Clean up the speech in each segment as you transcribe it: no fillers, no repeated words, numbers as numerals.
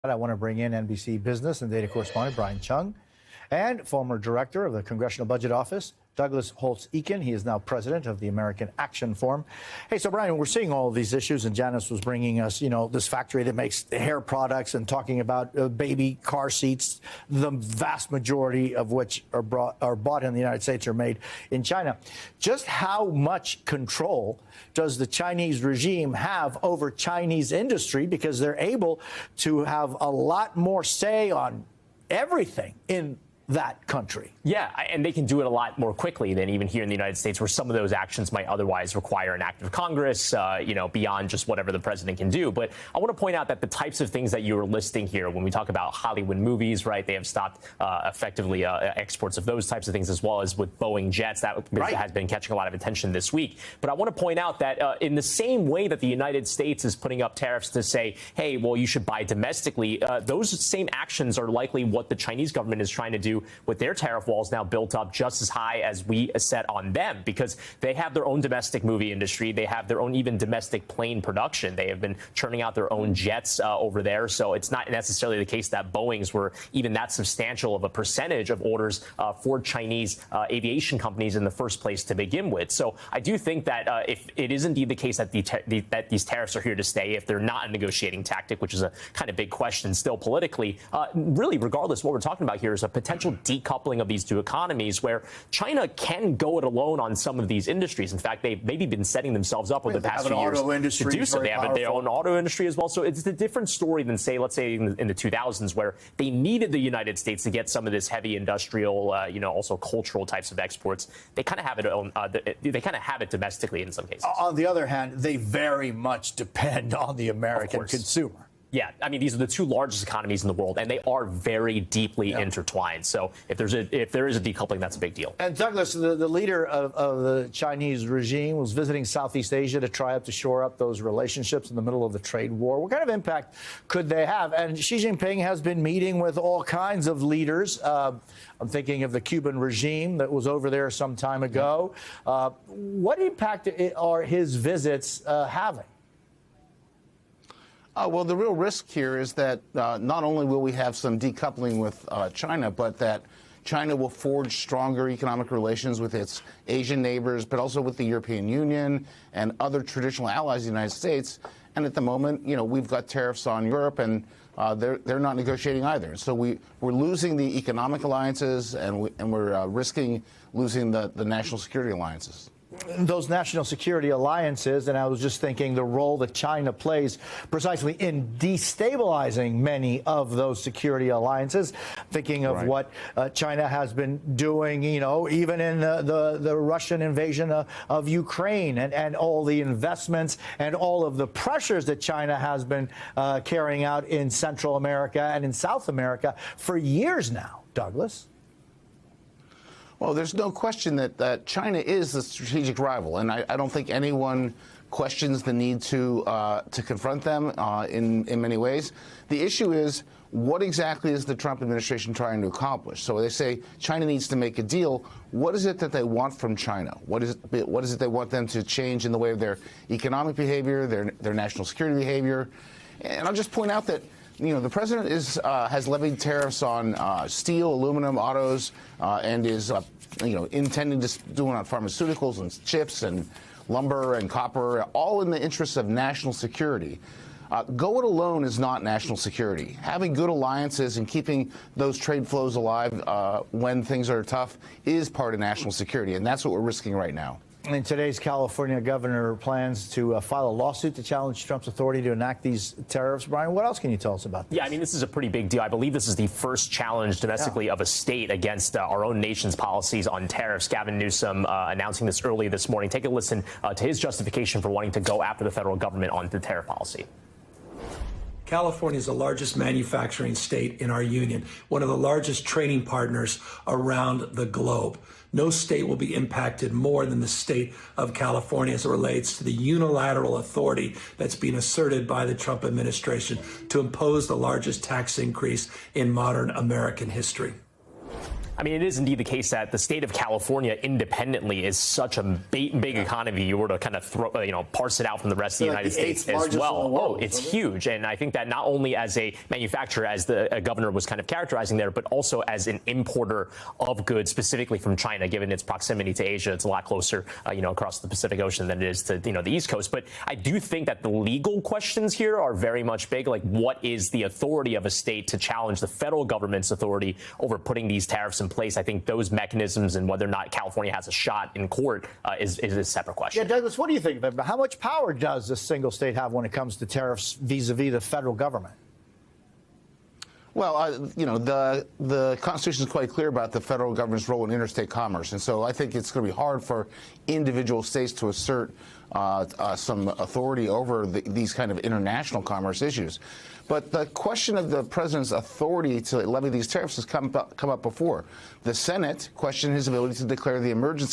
I want to bring in NBC business and data correspondent Brian Chung and former director of the Congressional Budget Office, Douglas Holtz-Eakin. He is now president of the American Action Forum. Hey, so Brian, we're seeing all of these issues, and Janice was bringing us, this factory that makes hair products and talking about baby car seats, the vast majority of which are bought in the United States are made in China. Just how much control does the Chinese regime have over Chinese industry? Because they're able to have a lot more say on everything in that country. Yeah, and they can do it a lot more quickly than even here in the United States, where some of those actions might otherwise require an act of Congress, beyond just whatever the president can do. But I want to point out that the types of things that you were listing here, when we talk about Hollywood movies, right, they have stopped effectively exports of those types of things, as well as with Boeing jets. That has been catching a lot of attention this week. But I want to point out that in the same way that the United States is putting up tariffs to say, hey, well, you should buy domestically, those same actions are likely what the Chinese government is trying to do with their tariff walls now built up just as high as we set on them, because they have their own domestic movie industry. They have their own even domestic plane production. They have been churning out their own jets over there. So it's not necessarily the case that Boeing's were even that substantial of a percentage of orders for Chinese aviation companies in the first place to begin with. So I do think that if it is indeed the case that that these tariffs are here to stay, if they're not a negotiating tactic, which is a kind of big question still politically, really, regardless, what we're talking about here is a potential decoupling of these two economies, where China can go it alone on some of these industries. In fact, they've maybe been setting themselves up over the past few years to do so. They have their own auto industry as well. So it's a different story than, say, let's say in the 2000s, where they needed the United States to get some of this heavy industrial, also cultural types of exports. They kind of have it they kind of have it domestically in some cases. On the other hand, they very much depend on the American consumer. Yeah, I mean, these are the two largest economies in the world, and they are very deeply intertwined. So if there is a decoupling, that's a big deal. And Douglas, the leader of the Chinese regime was visiting Southeast Asia to try to shore up those relationships in the middle of the trade war. What kind of impact could they have? And Xi Jinping has been meeting with all kinds of leaders. I'm thinking of the Cuban regime that was over there some time ago. What impact are his visits having? Well, the real risk here is that not only will we have some decoupling with China, but that China will forge stronger economic relations with its Asian neighbors, but also with the European Union and other traditional allies of the United States. And at the moment, we've got tariffs on Europe, and they're not negotiating either. So we're losing the economic alliances, and we're risking losing the national security alliances. Those national security alliances, and I was just thinking the role that China plays precisely in destabilizing many of those security alliances, thinking of what China has been doing, even in the Russian invasion of Ukraine, and all the investments and all of the pressures that China has been carrying out in Central America and in South America for years now. Douglas? Well, there's no question that China is a strategic rival, and I don't think anyone questions the need to confront them in many ways. The issue is, what exactly is the Trump administration trying to accomplish? So they say China needs to make a deal. What is it that they want from China? What is it they want them to change in the way of their economic behavior, their national security behavior? And I'll just point out that the president has levied tariffs on steel, aluminum, autos, and is intending to do it on pharmaceuticals and chips and lumber and copper, all in the interests of national security. Go it alone is not national security. Having good alliances and keeping those trade flows alive when things are tough is part of national security, and that's what we're risking right now. And today's California governor plans to file a lawsuit to challenge Trump's authority to enact these tariffs. Brian, what else can you tell us about this? Yeah, I mean, this is a pretty big deal. I believe this is the first challenge domestically of a state against our own nation's policies on tariffs. Gavin Newsom announcing this early this morning. Take a listen to his justification for wanting to go after the federal government on the tariff policy. California is the largest manufacturing state in our union, one of the largest trading partners around the globe. No state will be impacted more than the state of California as it relates to the unilateral authority that's being asserted by the Trump administration to impose the largest tax increase in modern American history. I mean, it is indeed the case that the state of California independently is such a big economy. You were to kind of parse it out from the rest of the United States as well. Oh, it's huge. And I think that not only as a manufacturer, as the governor was kind of characterizing there, but also as an importer of goods, specifically from China, given its proximity to Asia. It's a lot closer, across the Pacific Ocean than it is to, the East Coast. But I do think that the legal questions here are very much big. Like, what is the authority of a state to challenge the federal government's authority over putting these tariffs in place? I think those mechanisms and whether or not California has a shot in court is a separate question. Yeah, Douglas, what do you think of it? How much power does a single state have when it comes to tariffs vis-a-vis the federal government? Well, the Constitution is quite clear about the federal government's role in interstate commerce. And so I think it's going to be hard for individual states to assert some authority over these kind of international commerce issues. But the question of the president's authority to levy these tariffs has come up before. The Senate questioned his ability to declare the emergencies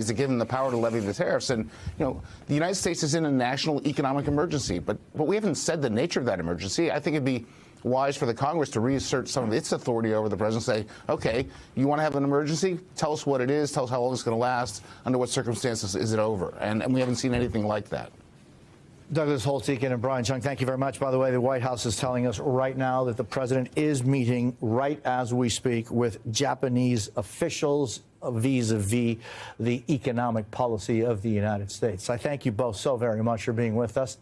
to give him the power to levy the tariffs. And, the United States is in a national economic emergency, but we haven't said the nature of that emergency. I think it'd be wise for the Congress to reassert some of its authority over the president and say, okay, you want to have an emergency? Tell us what it is. Tell us how long it's going to last. Under what circumstances is it over? And we haven't seen anything like that. Douglas Holtz-Eakin and Brian Cheung, thank you very much. By the way, the White House is telling us right now that the president is meeting right as we speak with Japanese officials vis-a-vis the economic policy of the United States. I thank you both so very much for being with us.